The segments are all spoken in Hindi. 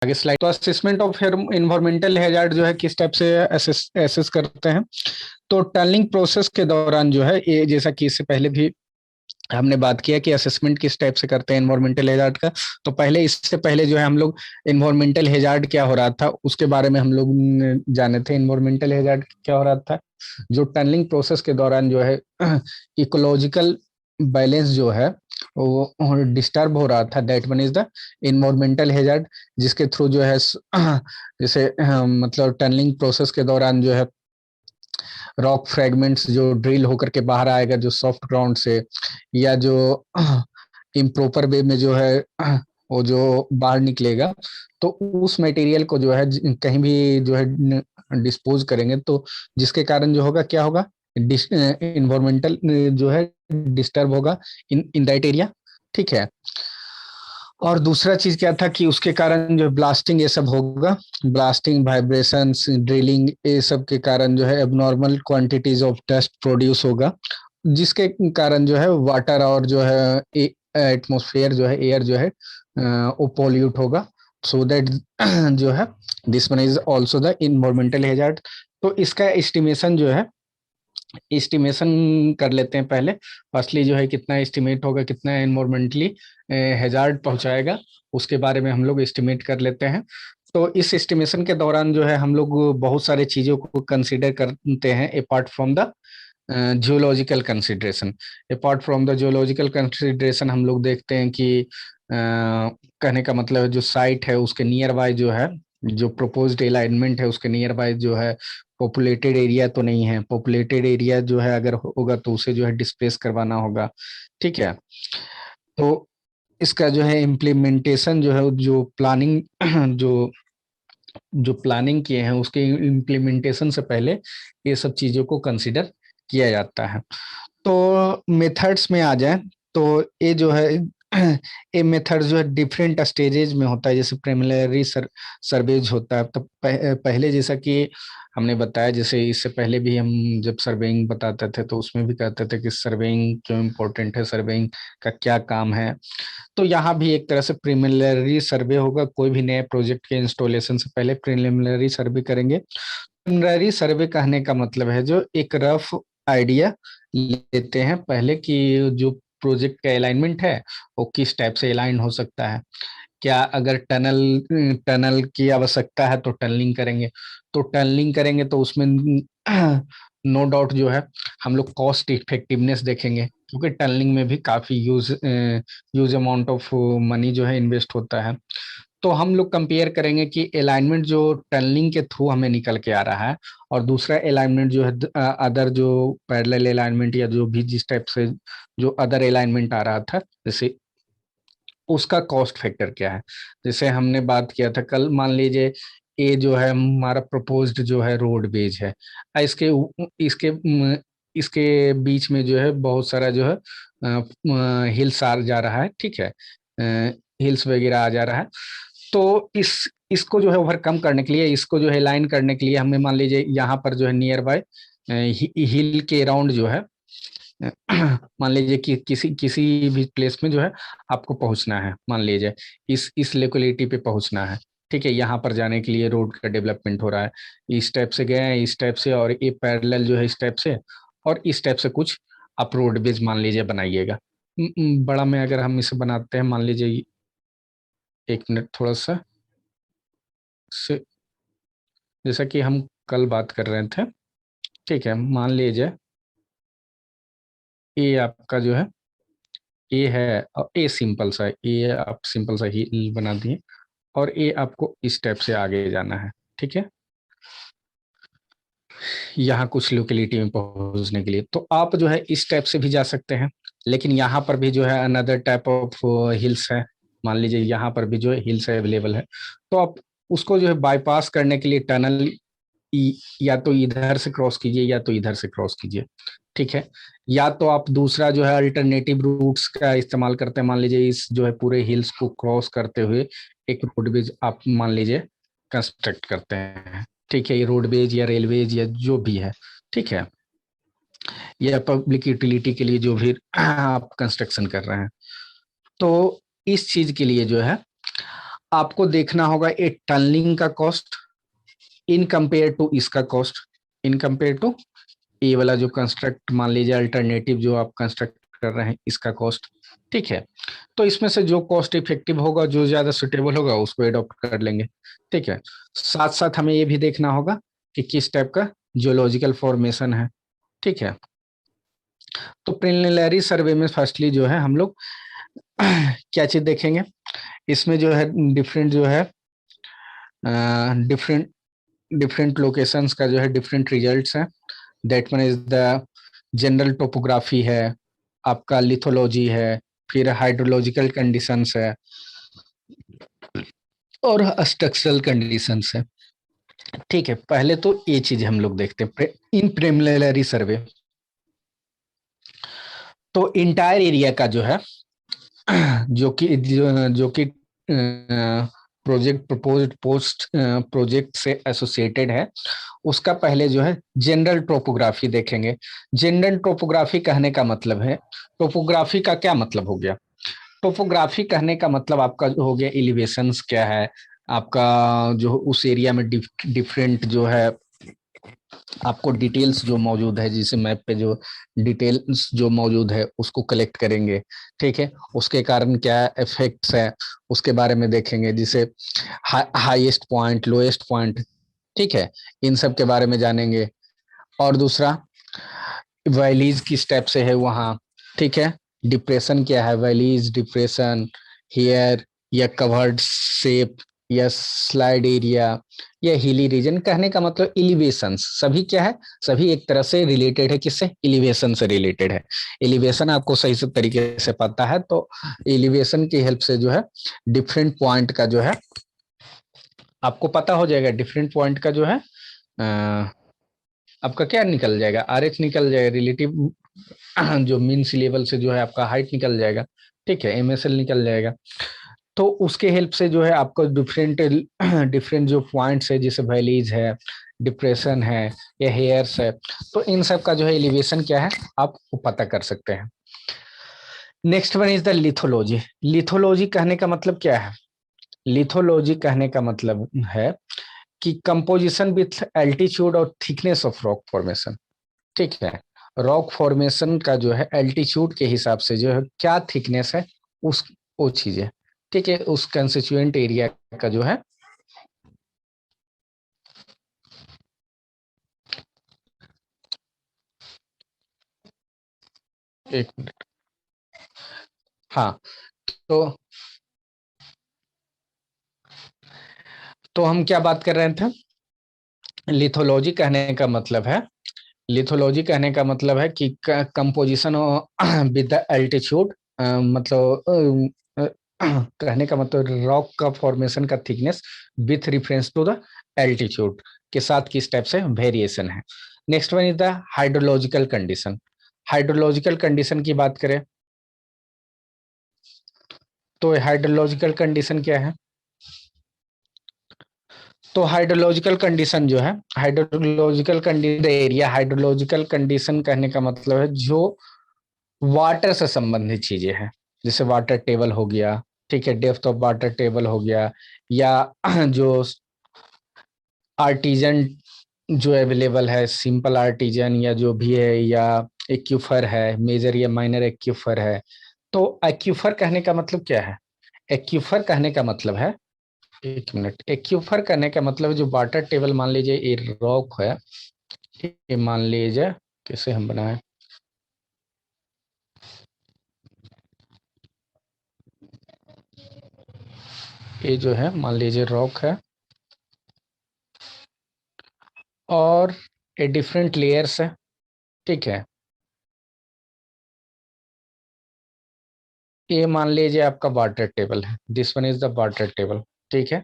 आगे स्लाइड। तो असेसमेंट ऑफ इन्वायरमेंटल हैजार्ड जो है किस टाइप से एसेस करते हैं। तो टनलिंग प्रोसेस के दौरान जो है ये, जैसा कि इससे पहले भी हमने बात किया कि असेसमेंट किस टाइप से करते हैं एनवायरमेंटल हैजार्ड का। तो पहले, इससे पहले जो है हम लोग एनवायरमेंटल हैजार्ड क्या हो रहा था उसके बारे में हम लोग जाने थे। एनवायरमेंटल हैजार्ड क्या हो रहा था, जो टनलिंग प्रोसेस के दौरान जो है इकोलॉजिकल बैलेंस जो है वो डिस्टर्ब हो रहा था। That one is the environmental hazard, जिसके थ्रू जो है जैसे मतलब टनलिंग प्रोसेस के दौरान जो है रॉक फ्रेगमेंट्स जो ड्रिल होकर के बाहर आएगा जो सॉफ्ट ग्राउंड से, या जो इम्प्रॉपर वे में जो है वो जो बाहर निकलेगा, तो उस मटेरियल को जो है कहीं भी जो है डिस्पोज करेंगे, तो जिसके कारण जो होगा क्या होगा, इन्वायरमेंटल जो है डिस्टर्ब होगा इन दैट एरिया। ठीक है। और दूसरा चीज क्या था कि उसके कारण जो ब्लास्टिंग ये सब होगा, ब्लास्टिंग, वाइब्रेशंस, ड्रिलिंग, ये सब के कारण जो है abnormal quantities of dust produce होगा, जिसके कारण जो है वाटर और जो है एटमोस्फेयर जो है, एयर जो है वो पॉल्यूट होगा। सो दैट जो है this one is also the environmental hazard. तो इसका एस्टिमेशन जो है, एस्टिमेशन कर लेते हैं पहले। फर्स्टली जो है कितना एस्टिमेट होगा, कितना एनवायरमेंटली हैजार्ड पहुंचाएगा, उसके बारे में हम लोग एस्टिमेट कर लेते हैं। तो इस एस्टिमेशन के दौरान जो है हम लोग बहुत सारे चीजों को कंसीडर करते हैं apart from the geological consideration. Apart from the geological consideration हम लोग देखते हैं कि कहने का मतलब है जो साइट है उसके नियर बाय जो है, जो प्रोपोज्ड अलाइनमेंट है उसके नियर बाय जो है पॉपुलेटेड एरिया तो नहीं है। पॉपुलेटेड एरिया जो है अगर होगा तो उसे जो है डिस्प्लेस करवाना होगा। ठीक है। तो इसका जो है इम्प्लीमेंटेशन जो है, जो प्लानिंग जो जो प्लानिंग किए हैं उसके इम्प्लीमेंटेशन से पहले ये सब चीजों को कंसिडर किया जाता है। तो मेथड्स में आ जाए तो ये जो है ये मेथड जो है डिफरेंट स्टेजेज में होता है। जैसे प्रिलिमिनरी सर्वेज होता है, तो पहले जैसा कि हमने बताया, जैसे इससे पहले भी हम जब सर्वेइंग बताते थे तो उसमें भी कहते थे कि सर्वेइंग क्यों इम्पोर्टेंट है, सर्वेइंग का क्या काम है। तो यहाँ भी एक तरह से प्रिलिमिनरी सर्वे होगा। कोई भी नए प्रोजेक्ट के इंस्टॉलेशन से पहले प्रिलिमिनरी सर्वे करेंगे। प्रिलिमिनरी सर्वे कहने का मतलब है जो एक रफ आइडिया लेते हैं पहले कि जो प्रोजेक्ट का अलाइनमेंट है वो किस टाइप से अलाइन हो सकता है। क्या अगर टनल टनल की आवश्यकता है तो टनलिंग करेंगे। तो टनलिंग करेंगे तो उसमें नो डाउट जो है हम लोग कॉस्ट इफेक्टिवनेस देखेंगे, क्योंकि टनलिंग में भी काफी यूज अमाउंट ऑफ मनी जो है इन्वेस्ट होता है। तो हम लोग कंपेयर करेंगे कि अलाइनमेंट जो टनलिंग के थ्रू हमें निकल के आ रहा है और दूसरा अलाइनमेंट जो है अदर जो पैरेलल अलाइनमेंट या जो भी जिस टाइप से जो अदर अलाइनमेंट आ रहा था, जैसे उसका कॉस्ट फैक्टर क्या है। जैसे हमने बात किया था कल, मान लीजिए ये जो है हमारा प्रपोज्ड जो है रोड बेज है, इसके इसके इसके बीच में जो है बहुत सारा जो है हिल्स आ जा रहा है। ठीक है, हिल्स वगैरह आ जा रहा है। तो इसको जो है ओवरकम करने के लिए, इसको जो है लाइन करने के लिए हमें मान लीजिए यहाँ पर जो है नियर बाय हिल के अराउंड जो है मान लीजिए कि किसी किसी भी प्लेस में जो है आपको पहुंचना है, मान लीजिए इस लोकेलिटी पे पहुंचना है। ठीक है, यहाँ पर जाने के लिए रोड का डेवलपमेंट हो रहा है, इस टाइप से गए हैं, इस टाइप से, और ये पैरेलल जो है इस टाइप से, और इस टाइप से कुछ आप रोड बेज मान लीजिए बनाइएगा। बड़ा में अगर हम इसे बनाते हैं, मान लीजिए एक मिनट थोड़ा सा से, जैसा कि हम कल बात कर रहे थे। ठीक है, मान लीजिए ये आपका जो है ये है, ये सिंपल सा, ये आप सिंपल सा ही बना दिए, और ये आपको इस टाइप से आगे जाना है। ठीक है, यहाँ कुछ लोकेलिटी में पहुंचने के लिए तो आप जो है इस टाइप से भी जा सकते हैं। लेकिन यहाँ पर भी जो है अनदर टाइप ऑफ हिल्स है, मान लीजिए यहाँ पर भी जो है हिल्स अवेलेबल है। तो आप उसको जो है बाईपास करने के लिए टनल या तो इधर से क्रॉस कीजिए या तो इधर से क्रॉस कीजिए। ठीक है, या तो आप दूसरा जो है अल्टरनेटिव रूट्स का इस्तेमाल करते हैं। मान लीजिए इस जो है पूरे हिल्स को क्रॉस करते हुए एक रोडवेज आप मान लीजिए कंस्ट्रक्ट करते हैं। ठीक है, ये रोडवेज या रेलवेज या जो भी है, ठीक है, या पब्लिक यूटिलिटी के लिए जो भी आप कंस्ट्रक्शन कर रहे हैं। तो इस चीज के लिए जो है आपको देखना होगा ए टनलिंग का कॉस्ट इन कंपेयर टू इसका कॉस्ट, इन कंपेयर टू ये वाला जो कंस्ट्रक्ट मान लीजिए अल्टरनेटिव जो आप कंस्ट्रक्ट कर रहे हैं इसका कॉस्ट। ठीक है, तो इसमें से जो कॉस्ट इफेक्टिव होगा, जो ज्यादा सुटेबल होगा, उसको एडॉप्ट कर लेंगे। ठीक है, साथ साथ हमें ये भी देखना होगा कि किस टाइप का जियोलॉजिकल फॉर्मेशन है। ठीक है, तो प्रिलिमिनरी सर्वे में फर्स्टली जो है हम लोग क्या चीज देखेंगे, इसमें जो है डिफरेंट जो है डिफरेंट डिफरेंट लोकेशंस का जो है डिफरेंट रिजल्ट्स हैं। That one is the general topography है, आपका लिथोलॉजी है, फिर हाइड्रोलॉजिकल कंडीशंस है और स्ट्रक्चरल कंडीशंस है। ठीक है, पहले तो ये चीज हम लोग देखते हैं इन प्रिलिमिनरी सर्वे। तो इंटायर एरिया का जो है जो कि प्रोजेक्ट प्रपोज्ड पोस्ट प्रोजेक्ट से एसोसिएटेड है, उसका पहले जो है जनरल टोपोग्राफी देखेंगे। जनरल टोपोग्राफी कहने का मतलब है, टोपोग्राफी का क्या मतलब हो गया, टोपोग्राफी कहने का मतलब आपका जो हो गया एलिवेशंस क्या है, आपका जो उस एरिया में डिफरेंट जो है आपको डिटेल्स जो मौजूद है, जिसे मैप पे जो डिटेल्स जो मौजूद है उसको कलेक्ट करेंगे। ठीक है, उसके कारण क्या इफेक्ट्स है उसके बारे में देखेंगे, जिसे हाईएस्ट पॉइंट, लोएस्ट पॉइंट, ठीक है, इन सब के बारे में जानेंगे। और दूसरा वैलीज किस टाइप से है वहाँ, ठीक है, डिप्रेशन क्या है, वैलीज, डिप्रेशन, हेयर या कवर्ड शेप या स्लाइड एरिया या हिली रीजन। कहने का मतलब एलिवेशन सभी क्या है, सभी एक तरह से रिलेटेड है, किससे, एलिवेशन से रिलेटेड है। एलिवेशन आपको सही से तरीके से पता है तो एलिवेशन की हेल्प से जो है डिफरेंट पॉइंट का जो है आपको पता हो जाएगा, डिफरेंट पॉइंट का जो है आपका क्या निकल जाएगा, आरएच निकल जाएगा, रिलेटिव जो मीन सी लेवल से जो है आपका हाइट निकल जाएगा। ठीक है, एमएसएल निकल जाएगा। तो उसके हेल्प से जो है आपको डिफरेंट डिफरेंट जो पॉइंट्स है, जैसे वैलीज है, डिप्रेशन है या हेयर्स है, तो इन सब का जो है एलिवेशन क्या है आप पता कर सकते हैं। Next one is the lithology. Lithology कहने का मतलब क्या है, लिथोलॉजी कहने का मतलब है कि कंपोजिशन विथ एल्टीट्यूड और थिकनेस ऑफ रॉक फॉर्मेशन। ठीक है, रॉक फॉर्मेशन का जो है एल्टीट्यूड के हिसाब से जो है क्या थिकनेस है, उस वो चीज है। ठीक है, उस कंस्टिट्यूएंट एरिया का जो है एक मिनट, हाँ, तो हम क्या बात कर रहे थे, लिथोलॉजी कहने का मतलब है, लिथोलॉजी कहने का मतलब है कि कंपोजिशन विद द एल्टीट्यूड, मतलब कहने का मतलब रॉक का फॉर्मेशन का thickness with reference to the altitude के साथ किस टाइप से वेरिएशन है। Next one is the hydrological condition. Hydrological condition की बात करें तो हाइड्रोलॉजिकल कंडीशन क्या है, तो हाइड्रोलॉजिकल कंडीशन जो है, hydrological condition area, hydrological condition कहने का मतलब है जो वाटर से संबंधित चीजें हैं, जैसे वाटर टेबल हो गया, ठीक है, डेप्थ ऑफ वाटर टेबल हो गया, या जो आर्टिजन जो अवेलेबल है, सिंपल आर्टिजन या जो भी है, या एक्यूफर है, मेजर या माइनर एक्यूफर है। तो एक्यूफर कहने का मतलब क्या है, एक्यूफर कहने का मतलब है, एक मिनट, एक्यूफर कहने का मतलब जो वाटर टेबल, मान लीजिए ये रॉक है, ये मान लीजिए कैसे हम बनाए, ये जो है मान लीजिए रॉक है और ये डिफरेंट लेयर्स है। ठीक है, ये मान लीजिए आपका वाटर टेबल है, this one is the water table. ठीक है,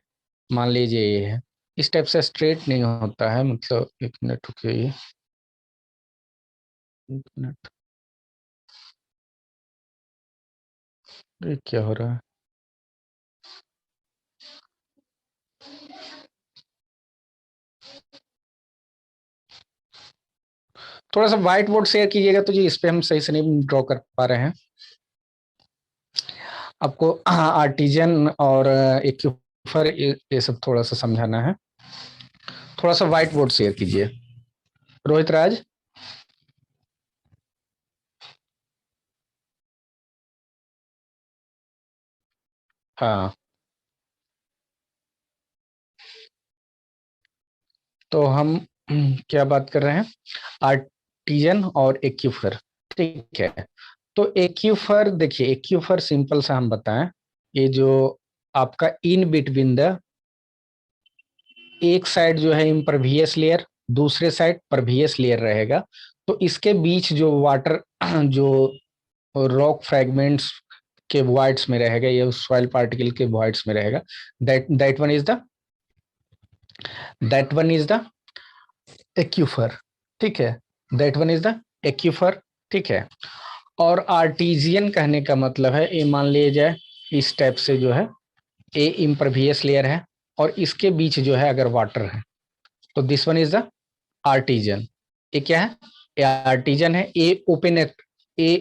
मान लीजिए ये है, इस टाइप से स्ट्रेट नहीं होता है, मतलब एक मिनट रुकिए, एक मिनट, ये क्या हो रहा है, थोड़ा सा व्हाइट बोर्ड शेयर कीजिएगा तो जी, इस पे हम सही से नहीं ड्रॉ कर पा रहे हैं। आपको आर्टिजन और एक फिर ये सब थोड़ा सा समझाना है। थोड़ा सा व्हाइट बोर्ड शेयर कीजिए रोहित राज। हाँ, तो हम क्या बात कर रहे हैं, आर्टिजन और एक्यूफर। ठीक है, तो एक्यूफर देखिए, एक्यूफर सिंपल सा हम बताएं, ये जो आपका इन बिटवीन द, एक साइड जो है इम्परवियस लेयर, दूसरे साइड परवियस लेयर रहेगा। तो इसके बीच जो वाटर जो रॉक फ्रैगमेंट्स के वॉइड्स में रहेगा, या सॉइल पार्टिकल के वॉइड्स में रहेगा, that one is the, that one is the aquifer. ठीक है, that one is the aquifer. ठीक है, और आर्टिजियन कहने का मतलब है, ये मान लिया जाए इस टाइप से जो है, ए इम्परवियस लेयर है और इसके बीच जो है अगर वाटर है, तो this one is the artesian. ये क्या है, ये आर्टिजन है। A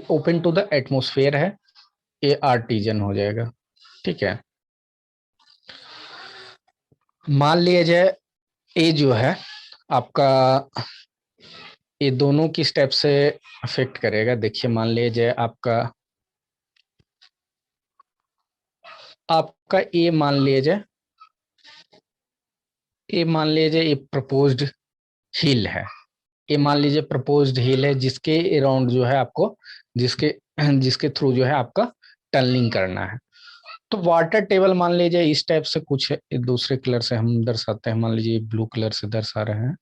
open to the atmosphere है, ये आर्टिजन हो जाएगा। ठीक है, मान लिया जाए ए जो है आपका, ये दोनों की स्टेप से अफेक्ट करेगा। देखिए, मान लिया जाए आपका, ए मान लिया जाए, ये मान लीजिए ये प्रपोज्ड हिल है, ये मान लीजिए प्रपोज्ड हिल है, जिसके अराउंड जो है आपको, जिसके जिसके थ्रू जो है आपका टनलिंग करना है। तो वाटर टेबल मान लीजिए इस टाइप से कुछ है, दूसरे कलर से हम दर्शाते हैं, मान लीजिए ब्लू कलर से दर्शा रहे हैं।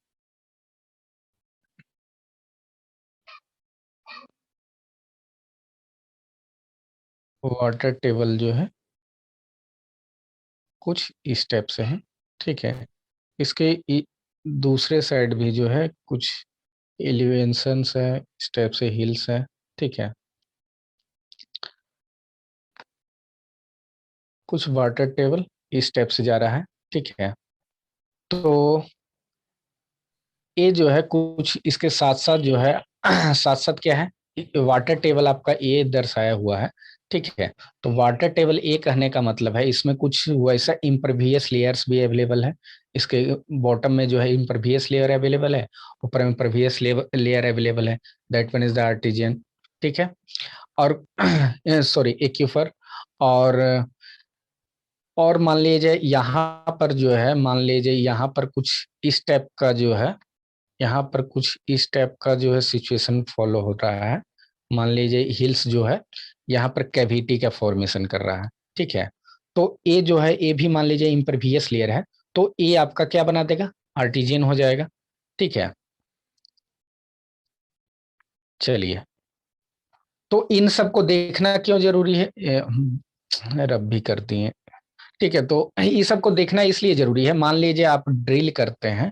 वाटर टेबल जो है कुछ इस टाइप से है। ठीक है, इसके दूसरे साइड भी जो है कुछ एलिवेशंस है, इस टाइप से हिल्स है। ठीक है, कुछ वाटर टेबल इस टाइप से जा रहा है। ठीक है, तो ये जो है कुछ इसके साथ साथ जो है साथ साथ क्या है, वाटर टेबल आपका ए दर्शाया हुआ है। ठीक है, तो वाटर टेबल ए कहने का मतलब है इसमें कुछ वैसा इम्परवियस लेयर्स भी अवेलेबल है। इसके बॉटम में जो है इम्परवियस लेयर अवेलेबल है, ऊपर में परवियस लेयर अवेलेबल है। That one is the artesian. ठीक है, और सॉरी एक्यूफर। और मान लीजिए यहाँ पर जो है, मान लीजिए यहाँ पर कुछ इस टाइप का जो है, यहाँ पर कुछ इस टाइप का जो है सिचुएशन फॉलो हो रहा है। मान लीजिए हिल्स जो है यहाँ पर कैविटी का फॉर्मेशन कर रहा है। ठीक है, तो ये जो है, ये भी मान लीजिए इम्परवियस लेयर है, तो ये आपका क्या बना देगा, आर्टिजियन हो जाएगा। ठीक है, चलिए, तो इन सबको देखना क्यों जरूरी है, रब भी करती हैं। ठीक है, तो ये सबको देखना इसलिए जरूरी है, मान लीजिए आप ड्रिल करते हैं,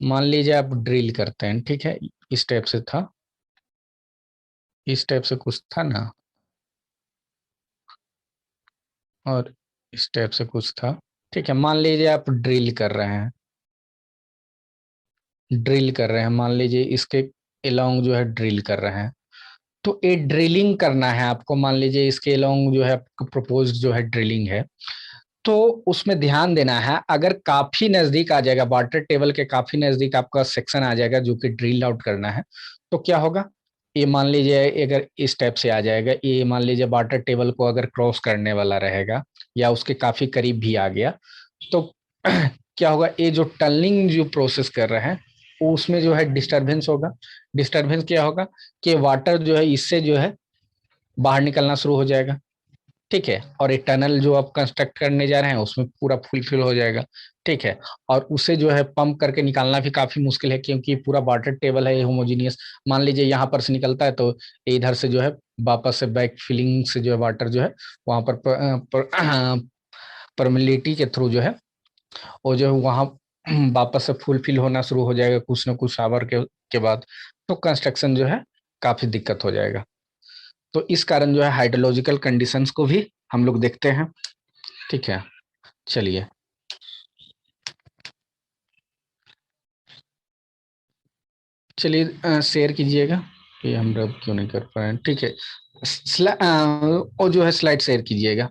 मान लीजिए आप ड्रिल करते हैं। ठीक है, इस टाइप से था, इस टाइप से कुछ था ना, और इस टाइप से कुछ था। ठीक है, मान लीजिए आप ड्रिल कर रहे हैं, ड्रिल कर रहे हैं, मान लीजिए इसके अलोंग जो है ड्रिल कर रहे हैं। तो ये ड्रिलिंग करना है आपको, मान लीजिए इसके अलोंग जो है आपका प्रपोज्ड जो है ड्रिलिंग है, तो उसमें ध्यान देना है। अगर काफी नजदीक आ जाएगा, वाटर टेबल के काफी नजदीक आपका सेक्शन आ जाएगा जो कि ड्रिल आउट करना है, तो क्या होगा, ये मान लीजिए अगर इस टाइप से आ जाएगा, ये मान लीजिए वाटर टेबल को अगर क्रॉस करने वाला रहेगा या उसके काफी करीब भी आ गया, तो क्या होगा, ये जो टनलिंग जो प्रोसेस कर रहे हैं, उसमें जो है डिस्टरबेंस होगा। डिस्टरबेंस क्या होगा, कि वाटर जो है इससे जो है बाहर निकलना शुरू हो जाएगा। ठीक है, और एक टनल जो आप कंस्ट्रक्ट करने जा रहे हैं उसमें पूरा फुलफिल हो जाएगा। ठीक है, और उसे जो है पंप करके निकालना भी काफी मुश्किल है, क्योंकि पूरा वाटर टेबल है होमोजीनियस। मान लीजिए यहाँ पर से निकलता है, तो इधर से जो है वापस से बैक फिलिंग से जो है वाटर जो है वहां परमिलिटी के थ्रू जो है वो जो है वहां वापस से फुलफिल होना शुरू हो जाएगा कुछ न कुछ आवर के बाद। तो कंस्ट्रक्शन जो है काफी दिक्कत हो जाएगा। तो इस कारण जो है हाइड्रोलॉजिकल कंडीशंस को भी हम लोग देखते हैं। ठीक है, चलिए, चलिए शेयर कीजिएगा कि हम रब क्यों नहीं कर पा रहे हैं। ठीक है, वो जो है स्लाइड शेयर कीजिएगा।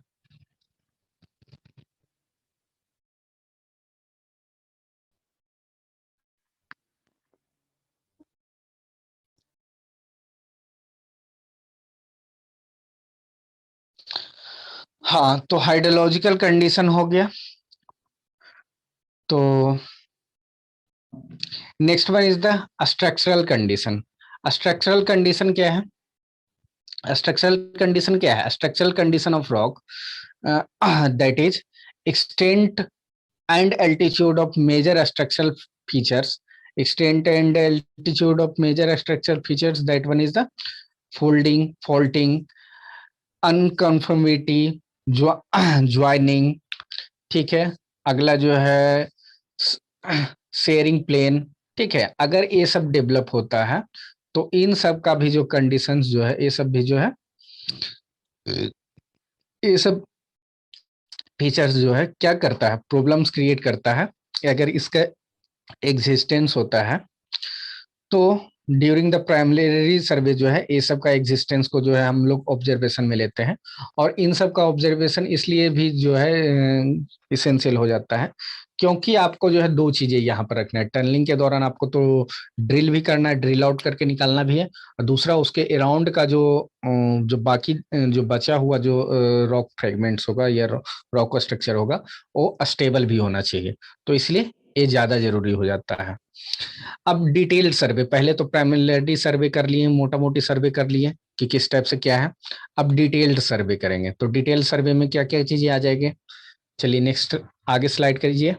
हाँ, तो हाइड्रोलॉजिकल कंडीशन हो गया। तो next one is the structural condition. Structural condition क्या है? स्ट्रक्चरल कंडीशन क्या है? Structural condition of rock that is extent and altitude of major structural features. Extent and altitude of major structural features, that one is the folding, faulting, unconformity, joining. ठीक है। अगला जो है शेयरिंग प्लेन। ठीक है। अगर ये सब डेवलप होता है तो इन सब का भी जो कंडीशंस जो है, ये सब भी जो है, ये सब फीचर्स जो है क्या करता है, प्रॉब्लम्स क्रिएट करता है। अगर इसका एग्जिस्टेंस होता है तो ड्यूरिंग द प्राइमरी सर्वे जो है ये सब का एग्जिस्टेंस को जो है हम लोग ऑब्जर्वेशन में लेते हैं। और इन सब का ऑब्जर्वेशन इसलिए भी जो है इसेंशियल हो जाता है क्योंकि आपको जो है दो चीजें यहाँ पर रखना है। टनलिंग के दौरान आपको तो ड्रिल भी करना है, ड्रिल आउट करके निकालना भी है, और दूसरा उसके अराउंड का जो बाकी जो बचा हुआ जो रॉक फ्रेगमेंट्स होगा या रॉक स्ट्रक्चर होगा वो स्टेबल भी होना चाहिए। तो इसलिए ये ज्यादा जरूरी हो जाता है। अब डिटेल्ड सर्वे, पहले तो प्राइमरी सर्वे कर लिए, मोटा मोटी सर्वे कर लिए कि किस टाइप से क्या है। अब डिटेल्ड सर्वे करेंगे तो डिटेल्ड सर्वे में क्या क्या चीजें आ जाएंगे। चलिए नेक्स्ट आगे स्लाइड करिए।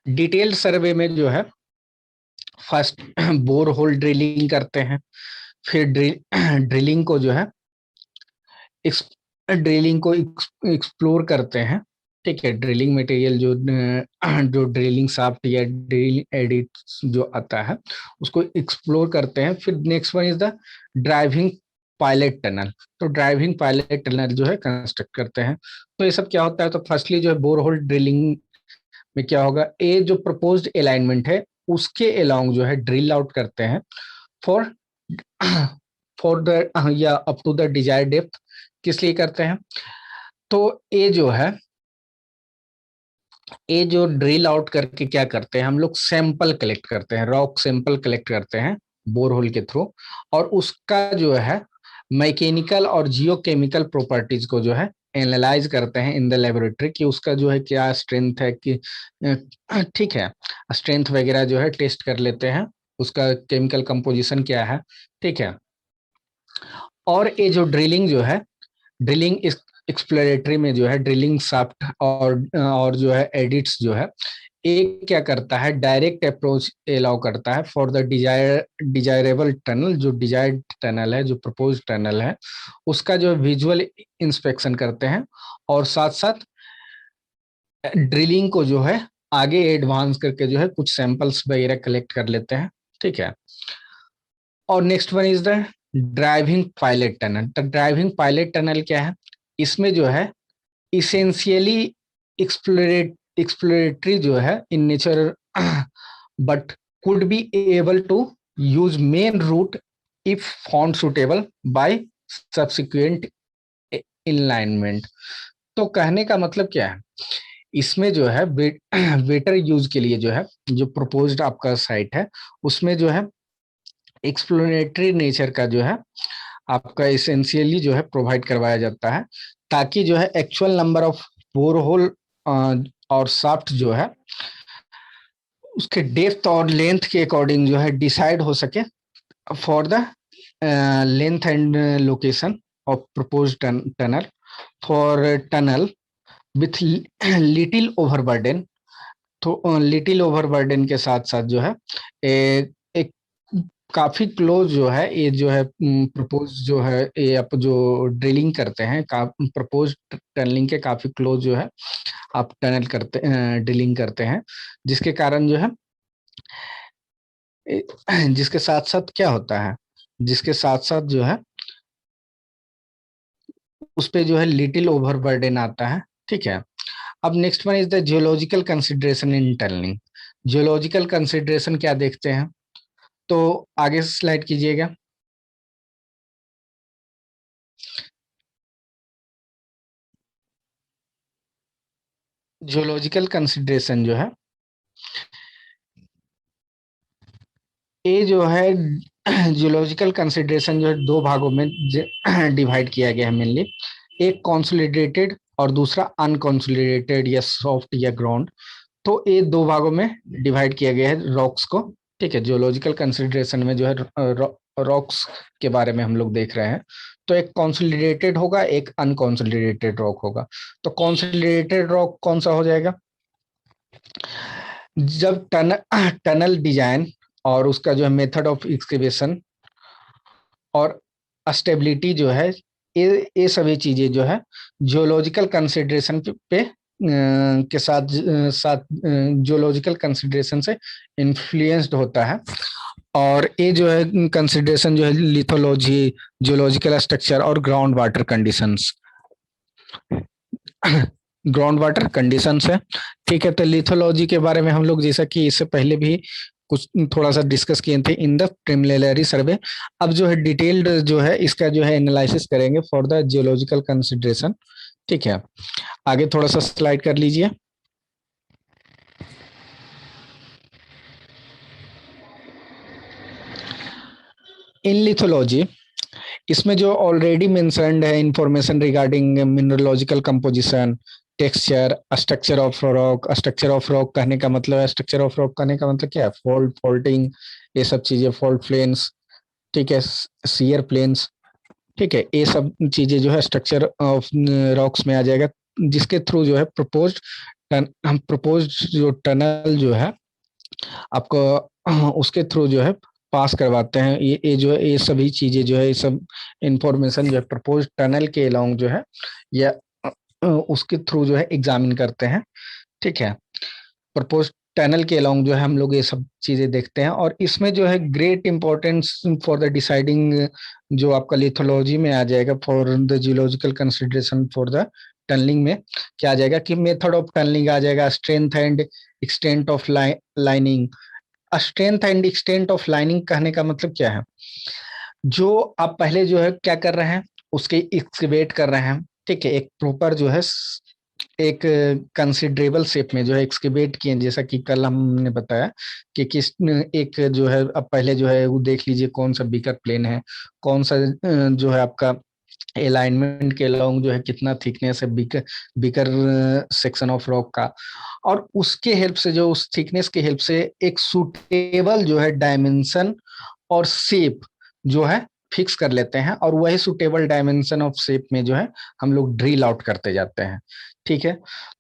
डिटेल्ड सर्वे में जो है फर्स्ट बोर होल ड्रिलिंग करते हैं, फिर ड्रिलिंग को जो है ड्रिलिंग को एक्सप्लोर करते हैं। ठीक है। ड्रिलिंग मटेरियल जो जो ड्रिलिंग शाफ्ट या ड्रिल एडिट जो आता है उसको एक्सप्लोर करते हैं। फिर next one is the driving pilot tunnel. तो ड्राइविंग पायलट टनल जो है कंस्ट्रक्ट करते हैं। तो ये सब क्या होता है, तो फर्स्टली जो है बोरहोल ड्रिलिंग में क्या होगा, ये जो प्रपोज्ड अलाइनमेंट है उसके अलोंग जो है ड्रिल आउट करते हैं फॉर फॉर द या up to the desired depth. किस लिए करते हैं, तो ये जो ड्रिल आउट करके क्या करते हैं, हम लोग सैंपल कलेक्ट करते हैं, रॉक सैंपल कलेक्ट करते हैं बोरहोल के थ्रू। और उसका जो है मैकेनिकल और जियोकेमिकल प्रॉपर्टीज को जो है एनालाइज करते हैं इन द लेबोरेटरी कि उसका जो है क्या स्ट्रेंथ है कि ठीक है, स्ट्रेंथ वगैरह जो है टेस्ट कर लेते हैं, उसका केमिकल कंपोजिशन क्या है। ठीक है। और ये जो ड्रिलिंग जो है, ड्रिलिंग एक्सप्लोरेटरी में जो है ड्रिलिंग शाफ्ट और जो है एडिट्स जो है एक क्या करता है, डायरेक्ट अप्रोच अलाउ करता है फॉर द डिजायरेबल टनल। जो डिजायर्ड टनल है, जो प्रपोज टनल है, उसका जो विजुअल इंस्पेक्शन करते हैं और साथ साथ ड्रिलिंग को जो है आगे एडवांस करके जो है कुछ सैंपल्स वगैरह कलेक्ट कर लेते हैं। ठीक है। और next one is the driving pilot tunnel. तो ड्राइविंग पायलट टनल क्या है, इसमें जो है इसेंशियली एक्सप्लोरेटरी जो है in nature but could be able to use main route if found suitable by subsequent alignment. तो कहने का मतलब क्या है, इसमें जो है वेटर यूज के लिए जो है जो प्रपोज्ड आपका साइट है उसमें जो है एक्सप्लोरेटरी नेचर का जो है आपका इसेंशियली जो है प्रोवाइड करवाया जाता है ताकि जो है एक्चुअल नंबर ऑफ बोरहोल और शाफ्ट जो है उसके डेप्थ और लेंथ के अकॉर्डिंग जो है डिसाइड हो सके for the length and location of propose tunnel for tunnel with little overburden. तो लिटिल ओवरबर्डन के साथ साथ जो है एक काफी क्लोज जो है ये जो है प्रपोज जो है ये आप जो ड्रिलिंग करते हैं प्रपोज टनलिंग के काफी क्लोज जो है आप टनल करते ड्रिलिंग करते हैं, जिसके कारण जो है जिसके साथ साथ क्या होता है, जिसके साथ साथ जो है उस पे जो है लिटिल ओवरबर्डन आता है। ठीक है। अब next one is the geological consideration in tunnelling. Geological consideration क्या देखते हैं, तो आगे स्लाइड कीजिएगा। जियोलॉजिकल कंसिडरेशन जो है ये जो है जियोलॉजिकल कंसिडरेशन जो है दो भागों में डिवाइड किया गया है मेनली। एक कॉन्सोलिडेटेड और दूसरा अनकॉन्सोलिडेटेड या सॉफ्ट या ग्राउंड। तो ये दो भागों में डिवाइड किया गया है रॉक्स को। ठीक है, जियोलॉजिकल कंसिडरेशन में जो है रॉक्स के बारे में हम लोग देख रहे हैं। तो एक कॉन्सोलिडेटेड होगा, एक अनकॉन्सोलिडेटेड रॉक होगा। तो कॉन्सोलिडेटेड रॉक कौन सा हो जाएगा? जब टनल डिजाइन और उसका जो है मेथड ऑफ एक्सकेवेशन और स्टेबिलिटी जो है, ये सभी चीजें जो है जियोलॉजिकल कंसिडरेशन पे के साथ साथ जियोलॉजिकल कंसिडरेशन से इन्फ्लुएंस्ड होता है। और ये जो है कंसिडरेशन जो है लिथोलॉजी, जियोलॉजिकल स्ट्रक्चर और ground water conditions, ground water conditions है। ठीक है, तो लिथोलॉजी के बारे में हम लोग जैसा कि इससे पहले भी कुछ थोड़ा सा डिस्कस किए थे इन द प्रिलिमिनरी सर्वे। अब जो है डिटेल्ड जो है इसका जो है एनालिसिस करेंगे फॉर द जियोलॉजिकल कंसिडरेशन। ठीक है, आगे थोड़ा सा स्लाइड कर लीजिए। इन लिथोलॉजी, इसमें जो ऑलरेडी मेंशन्ड है information regarding mineralogical composition, texture, structure of rock. Structure of rock कहने का मतलब है, स्ट्रक्चर ऑफ रॉक कहने का मतलब क्या है? फॉल्ट, फॉल्टिंग, ये सब चीजें, फॉल्ट प्लेन्स, ठीक है, सियर प्लेन्स। ठीक है, ये सब चीजें जो है स्ट्रक्चर ऑफ रॉक्स में आ जाएगा, जिसके थ्रू जो है हम प्रपोज जो टनल जो है आपको उसके थ्रू जो है पास करवाते हैं। ये जो है ये सभी चीजें जो है ये सब इंफॉर्मेशन जो है प्रपोज टनल के अलोंग जो है या उसके थ्रू जो है एग्जामिन करते हैं। ठीक है, प्रपोज टनल के अलोंग जो है हम लोग ये सब चीजें देखते हैं। और इसमें जो है great importance for the deciding जो आपका लिथोलॉजी में आ जाएगा for the geological consideration for the tunnelling में क्या आ जाएगा कि मेथड ऑफ टनलिंग आ जाएगा, strength and extent of lining. Strength and extent of lining कहने का मतलब क्या है? जो आप पहले जो है क्या कर रहे हैं, उसके एक्सकेवेट कर रहे हैं। ठीक है, एक प्रॉपर जो है एक कंसिडरेबल शेप में जो है एक्सकेवेट किए, जैसा कि कल हमने बताया कि किस एक जो है अब पहले जो है वो देख लीजिए कौन सा बिकर प्लेन है, कौन सा जो है आपका अलाइनमेंट के अलोंग जो है कितना थिकनेस है beaker beaker section of rock का। और उसके हेल्प से जो उस थिकनेस के हेल्प से एक सुटेबल जो है डायमेंशन और शेप जो है फिक्स कर लेते हैं, और वही सुटेबल डायमेंशन ऑफ शेप में जो है हम लोग ड्रिल आउट करते जाते हैं। ठीक है,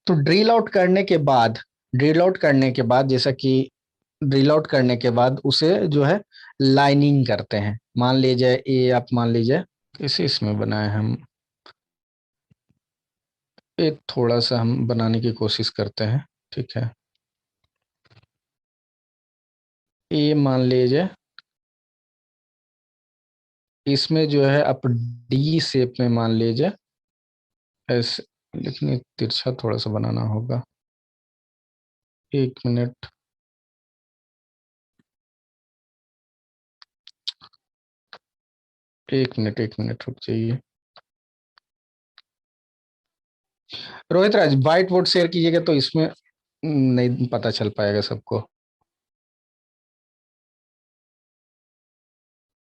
तो ड्रिल आउट करने के बाद जैसा कि ड्रिल आउट करने के बाद उसे जो है लाइनिंग करते हैं। मान लीजिए ये आप मान लीजिए किसी इसमें बनाए हम, ये थोड़ा सा हम बनाने की कोशिश करते हैं। ठीक है, ये मान लीजिए इसमें जो है आप डी शेप में मान लीजिए ऐसे, लेकिन ये तिरछा थोड़ा सा बनाना होगा। एक मिनट, एक मिनट रुक जाइए। Rohit Raj, white board share कीजिएगा तो इसमें नहीं पता चल पाएगा सबको।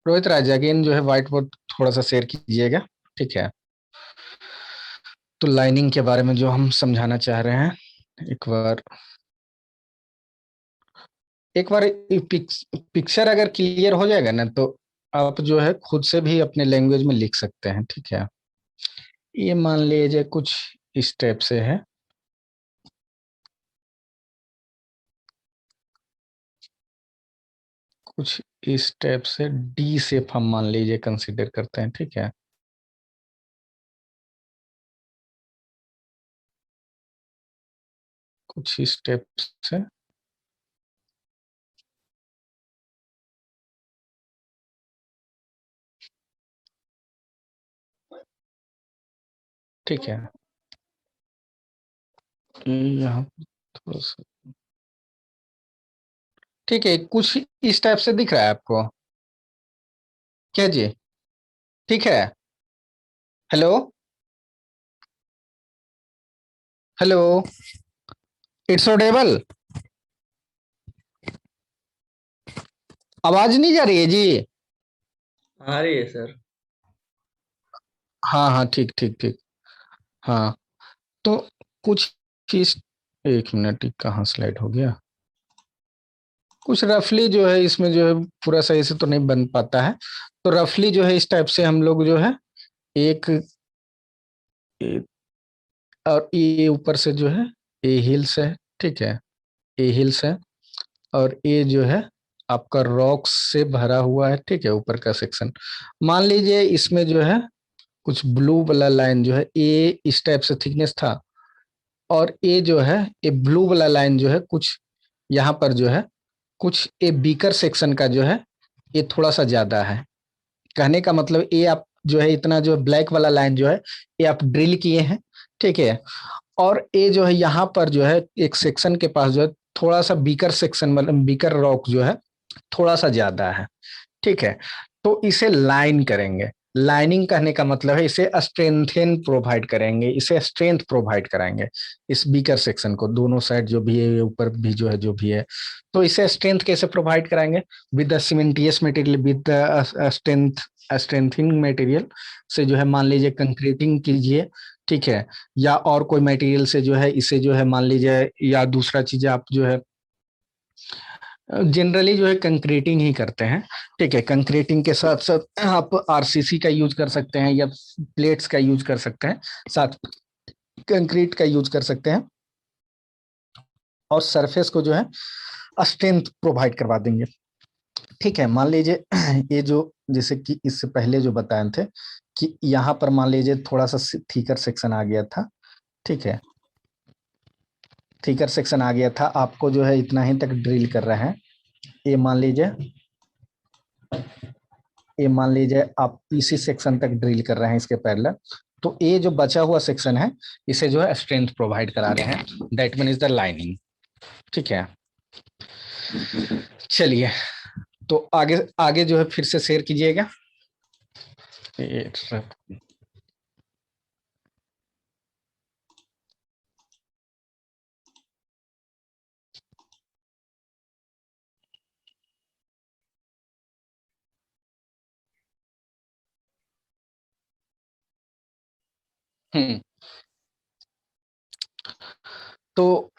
रोहित राज अगेन जो है व्हाइट बोर्ड थोड़ा सा शेयर कीजिएगा। ठीक है, तो लाइनिंग के बारे में जो हम समझाना चाह रहे हैं, एक बार एक बार पिक्चर अगर क्लियर हो जाएगा ना तो आप जो है खुद से भी अपने लैंग्वेज में लिख सकते हैं। ठीक है, ये मान लीजिए कुछ इस टाइप से है, कुछ इस टाइप से डी शेप हम मान लीजिए कंसीडर करते हैं। ठीक है, कुछ इस टाइप से। ठीक है, यहाँ थोड़ा सा, ठीक है, कुछ इस टाइप से दिख रहा है आपको क्या जी? ठीक है, हेलो, हेलो, इट्स ऑडेबल? आवाज नहीं जा रही है जी? आ रही है सर। हाँ हाँ, ठीक ठीक ठीक। हाँ, तो कुछ चीज, एक मिनट, ये कहाँ स्लाइड हो गया? कुछ रफली जो है इसमें जो है पूरा सही से तो नहीं बन पाता है। तो रफली जो है इस टाइप से हम लोग जो है एक, ए- और ये ऊपर से जो है ए हिल्स है, ठीक है, ए हिल्स है। और ये जो है आपका रॉक्स से भरा हुआ है, ठीक है, ऊपर का सेक्शन। मान लीजिए इसमें जो है कुछ ब्लू वाला लाइन जो है, ये इस टाइप से थिकनेस था, और ये जो है ये ब्लू वाला लाइन जो है कुछ यहाँ पर जो है कुछ ये बीकर सेक्शन का जो है ये थोड़ा सा ज्यादा है। कहने का मतलब ये आप जो है इतना जो ब्लैक वाला लाइन जो है ये आप ड्रिल किए हैं, ठीक है। और ये जो है यहाँ पर जो है एक सेक्शन के पास जो है थोड़ा सा बीकर सेक्शन, मतलब बीकर रॉक जो है थोड़ा सा ज्यादा है, ठीक है। तो इसे लाइन करेंगे। लाइनिंग कहने का मतलब है इसे स्ट्रेंथन प्रोवाइड करेंगे, इसे स्ट्रेंथ प्रोवाइड कराएंगे इस बीकर सेक्शन को, दोनों साइड जो भी है ऊपर भी जो है जो भी है। तो इसे स्ट्रेंथ कैसे प्रोवाइड कराएंगे? With the cementitious material, with the strength, strengthening material से जो है मान लीजिए कंक्रीटिंग कीजिए, ठीक है। या और कोई मटेरियल से जो है इसे जो है मान लीजिए, या दूसरा चीज आप जो है जनरली जो है कंक्रीटिंग ही करते हैं, ठीक है। कंक्रीटिंग के साथ साथ आप आरसीसी का यूज कर सकते हैं या प्लेट्स का यूज कर सकते हैं, साथ कंक्रीट का यूज कर सकते हैं, और सरफेस को जो है स्ट्रेंथ प्रोवाइड करवा देंगे, ठीक है। मान लीजिए ये जो, जैसे कि इससे पहले जो बताए थे कि यहाँ पर मान लीजिए थोड़ा सा थीकर सेक्शन आ गया था, ठीक है, थीकर सेक्शन आ गया था, आपको जो है इतना ही तक ड्रिल कर रहे हैं। ये मान लीजिए, ये मान लीजिए आप इसी सेक्शन तक ड्रिल कर रहे हैं इसके पैरेलल, तो ये जो बचा हुआ सेक्शन है इसे जो है स्ट्रेंथ प्रोवाइड करा रहे हैं, that mean is the lining, ठीक है। चलिए, तो आगे आगे जो है फिर से शेयर कीजिएगा। हम्म। तो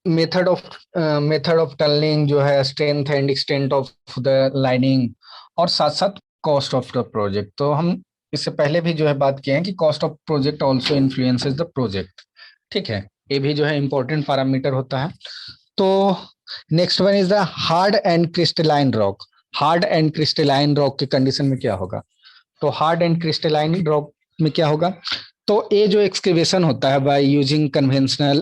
मेथड ऑफ टनलिंग जो है, strength and extent of the lining, और साथ साथ कॉस्ट ऑफ द प्रोजेक्ट। तो हम इससे पहले भी जो है बात किए हैं कि cost of project also influences the project, ठीक है। ये भी जो है इंपॉर्टेंट पैरामीटर होता है। तो next one is the hard and crystalline rock. Hard and crystalline rock के कंडीशन में क्या होगा? तो हार्ड एंड क्रिस्टलाइन रॉक में क्या होगा? तो ये जो एक्सकेवेशन होता है by using conventional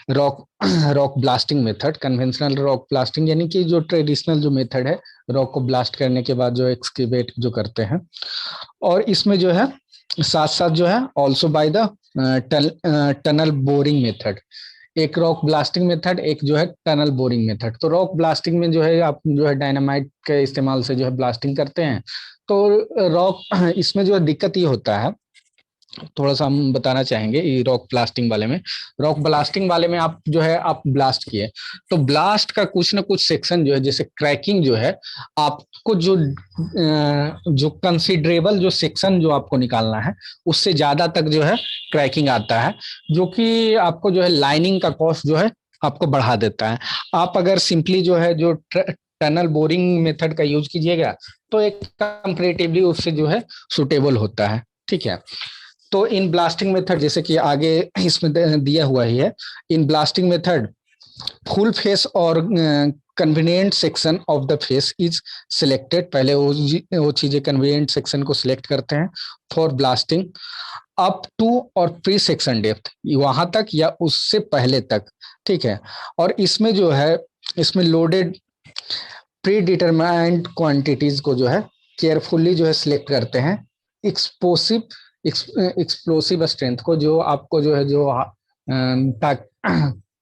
rock rock blasting method, conventional rock blasting यानी कि जो ट्रेडिशनल जो मेथड है रॉक को ब्लास्ट करने के बाद जो एक्सकेवेट जो करते हैं। और इसमें जो है साथ साथ जो है also by the tunnel boring method, एक रॉक ब्लास्टिंग मेथड, एक जो है टनल बोरिंग मेथड। तो रॉक ब्लास्टिंग में जो है आप जो है डायनामाइट के इस्तेमाल से जो है ब्लास्टिंग करते हैं। तो रॉक इसमें जो है दिक्कत ये होता है, थोड़ा सा हम बताना चाहेंगे ये रॉक ब्लास्टिंग वाले में। रॉक ब्लास्टिंग वाले में आप जो है आप ब्लास्ट किए, तो ब्लास्ट का कुछ ना कुछ सेक्शन जो है, जैसे क्रैकिंग जो है, आपको जो कंसिडरेबल जो सेक्शन जो आपको निकालना है उससे ज्यादा तक जो है क्रैकिंग आता है, जो कि आपको जो है लाइनिंग का कॉस्ट जो है आपको बढ़ा देता है। आप अगर सिंपली जो है जो टनल बोरिंग मेथड का यूज कीजिएगा तो एक कंपेरेटिवली उससे जो है सुटेबल होता है, ठीक है। तो इन ब्लास्टिंग मेथड, जैसे कि आगे इसमें दिया हुआ ही है, इन ब्लास्टिंग मेथड फुल फेस और convenient section of the face is selected. पहले वो चीजें कन्वीनियंट सेक्शन को सिलेक्ट करते हैं फॉर ब्लास्टिंग अप टू और प्री सेक्शन डेप्थ, वहां तक या उससे पहले तक, ठीक है। और इसमें जो है इसमें लोडेड प्री डिटरमाइंड क्वांटिटीज को जो है केयरफुली जो है सिलेक्ट करते हैं। एक्सप्लोसिव एक्सप्लोसिव स्ट्रेंथ को, जो आपको जो है जो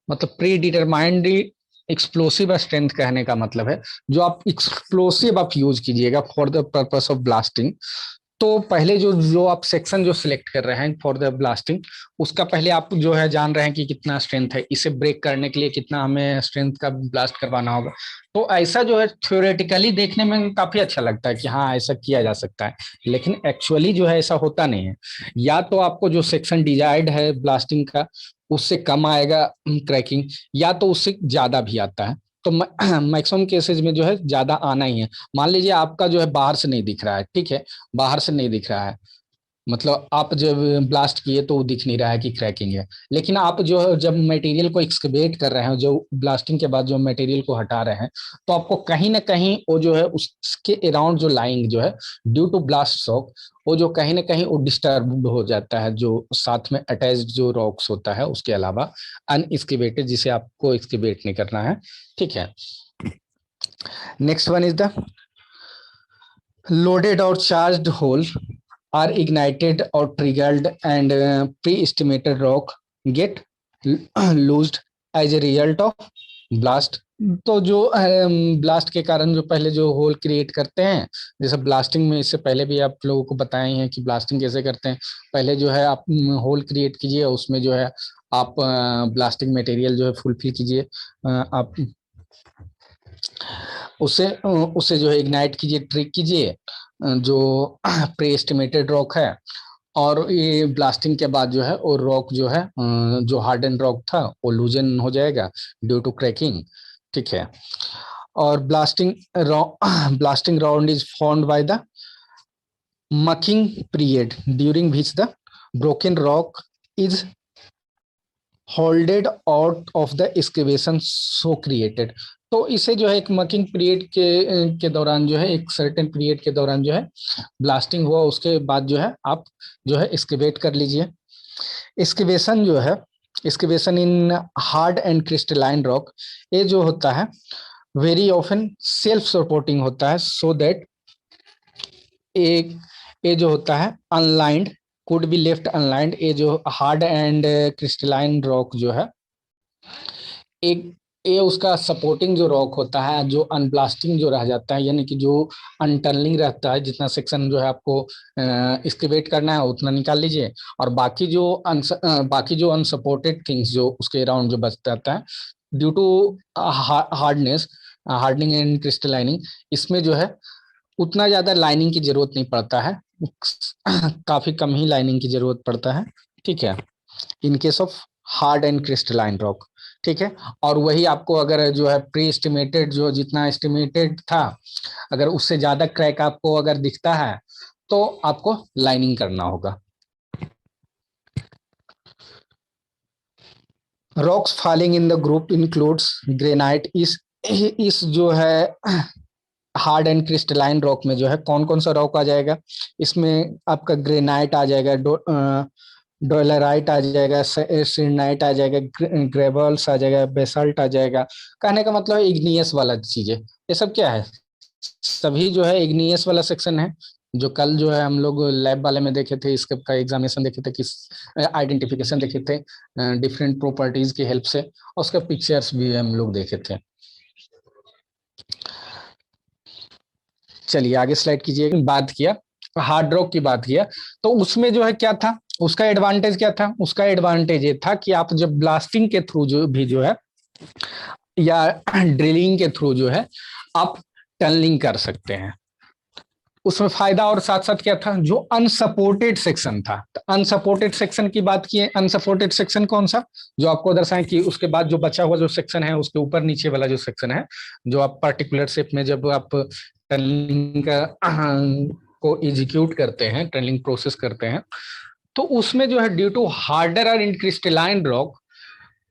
मतलब प्री डिटरमाइंड एक्सप्लोसिव स्ट्रेंथ कहने का मतलब है जो आप एक्सप्लोसिव आप यूज कीजिएगा for the purpose of blasting. तो पहले जो जो आप सेक्शन जो सिलेक्ट कर रहे हैं फॉर द ब्लास्टिंग, उसका पहले आप जो है जान रहे हैं कि कितना स्ट्रेंथ है, इसे ब्रेक करने के लिए कितना हमें स्ट्रेंथ का ब्लास्ट करवाना होगा। तो ऐसा जो है थ्योरेटिकली देखने में काफी अच्छा लगता है कि हाँ ऐसा किया जा सकता है, लेकिन एक्चुअली जो है ऐसा होता नहीं है। या तो आपको जो सेक्शन डिजायर्ड है ब्लास्टिंग का उससे कम आएगा क्रैकिंग, या तो उससे ज्यादा भी आता है। तो मैक्सिमम केसेस में जो है ज्यादा आना ही है। मान लीजिए आपका जो है बाहर से नहीं दिख रहा है, ठीक है, बाहर से नहीं दिख रहा है, मतलब आप जब ब्लास्ट किए तो दिख नहीं रहा है कि क्रैकिंग है, लेकिन आप जो है जब मटेरियल को एक्सकवेट कर रहे हैं, जो ब्लास्टिंग के बाद जो मटेरियल को हटा रहे हैं, तो आपको कहीं ना कहीं वो जो है उसके अराउंड जो लाइंग जो है ड्यू टू ब्लास्ट शॉक, वो जो कहीं ना कहीं वो डिस्टर्ब हो जाता है, जो साथ में अटैच्ड जो रॉक्स होता है उसके अलावा अनएक्सकेवेटेड, जिसे आपको एक्सकेवेट नहीं करना है। ठीक है, next one is the loaded or charged hole are ignited or triggered and pre-estimated rock get loosed as a result of blast। तो जो ब्लास्ट के कारण जो पहले जो होल क्रिएट करते हैं, जैसे ब्लास्टिंग में इससे पहले भी आप लोगों को बताए हैं कि ब्लास्टिंग कैसे करते हैं। पहले जो है आप होल क्रिएट कीजिए, उसमें जो है आप ब्लास्टिंग मटेरियल जो है फुलफिल कीजिए, आप उसे उसे जो है इग्नाइट कीजिए, ट्रिक कीजिए जो प्री एस्टिमेटेड रॉक है, और ये ब्लास्टिंग के बाद जो है वो रॉक जो है जो हार्डन रॉक था वो लूजन हो जाएगा ड्यू टू क्रैकिंग। ठीक है, और blasting round is formed by the mucking period during which the broken rock is holded out of the excavation so created. तो इसे जो है एक मकिंग पीरियड के दौरान जो है एक सर्टेन पीरियड के दौरान जो है ब्लास्टिंग हुआ, उसके बाद जो है आप जो है एक्सकेवेट कर लीजिए। एक्सकेवेशन जो है, excavation in hard and crystalline rock, ये जो होता है वेरी ऑफन सेल्फ सपोर्टिंग होता है, सो दैट एक ये जो होता है unlined could be left unlined. ये जो हार्ड एंड क्रिस्टलाइन रॉक जो है एक, ये उसका सपोर्टिंग जो रॉक होता है, जो अनब्लास्टिंग जो रह जाता है, यानी कि जो अनटर्निंग रहता है, जितना सेक्शन जो है आपको एक्सकेवेट करना है उतना निकाल लीजिए, और बाकी जो अनसपोर्टेड थिंग्स जो उसके अराउंड जो बच जाता है due to hardness, hardening and crystallising, इसमें जो है उतना ज्यादा लाइनिंग की जरूरत नहीं पड़ता है, काफी कम ही लाइनिंग की जरूरत पड़ता है। ठीक है, in case of hard and crystalline rock. ठीक है, और वही आपको अगर जो है प्री एस्टिमेटेड जो जितना एस्टिमेटेड था, अगर उससे ज्यादा क्रैक आपको अगर दिखता है तो आपको लाइनिंग करना होगा। Rocks falling in the group includes granite. इस जो है हार्ड एंड क्रिस्टलाइन रॉक में जो है कौन कौन सा रॉक आ जाएगा, इसमें आपका ग्रेनाइट आ जाएगा, डोलराइट आ जाएगा, सिरनाइट आ जाएगा, ग्रेवल्स आ जाएगा, बेसल्ट आ जाएगा। कहने का मतलब इग्नियस वाला चीजें, ये सब क्या है, सभी जो है इग्नियस वाला सेक्शन है, जो कल जो है हम लोग लैब वाले में देखे थे, इसके का एग्जामिनेशन देखे थे, किस आइडेंटिफिकेशन देखे थे डिफरेंट प्रॉपर्टीज की हेल्प से, और उसके पिक्चर्स भी हम लोग देखे थे। चलिए आगे स्लाइड कीजिए। बात किया हार्ड रॉक की, बात किया तो उसमें जो है क्या था, उसका एडवांटेज क्या था, उसका एडवांटेज ये था कि आप जब ब्लास्टिंग के थ्रू जो भी जो है या ड्रिलिंग के थ्रू जो है आप टनलिंग कर सकते हैं। उसमें फायदा और साथ साथ क्या था, जो अनसपोर्टेड सेक्शन था, तो अनसपोर्टेड सेक्शन की बात की है। अनसपोर्टेड सेक्शन कौन सा, जो आपको दर्शाएं कि उसके बाद जो बचा हुआ जो सेक्शन है उसके ऊपर नीचे वाला जो सेक्शन है, जो आप पर्टिकुलर शेप में जब आप टनलिंग का को एग्जीक्यूट करते हैं, टनलिंग प्रोसेस करते हैं, तो उसमें जो है ड्यू टू हार्डर और क्रिस्टलाइन रॉक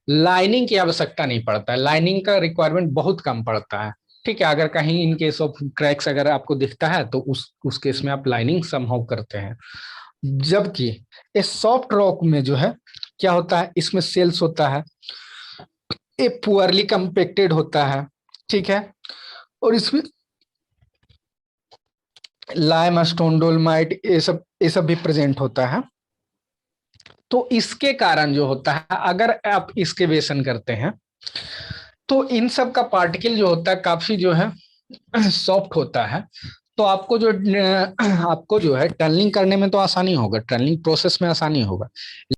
लाइनिंग की आवश्यकता नहीं पड़ता है, लाइनिंग का रिक्वायरमेंट बहुत कम पड़ता है। ठीक है, अगर कहीं इन केस ऑफ क्रैक्स अगर आपको दिखता है तो उस केस में आप लाइनिंग समहाउ करते हैं। जबकि इस सॉफ्ट रॉक में जो है क्या होता है, इसमें सेल्स होता है, ये पुअरली कंपेक्टेड होता है। ठीक है, और इसमें लाइम स्टोन डोलमाइट ये सब भी प्रेजेंट होता है। तो इसके कारण जो होता है, अगर आप एक्सकेवेशन करते हैं तो इन सब का पार्टिकल जो होता है काफी जो है सॉफ्ट होता है, तो आपको जो है टनलिंग करने में तो आसानी होगा, टनलिंग प्रोसेस में आसानी होगा,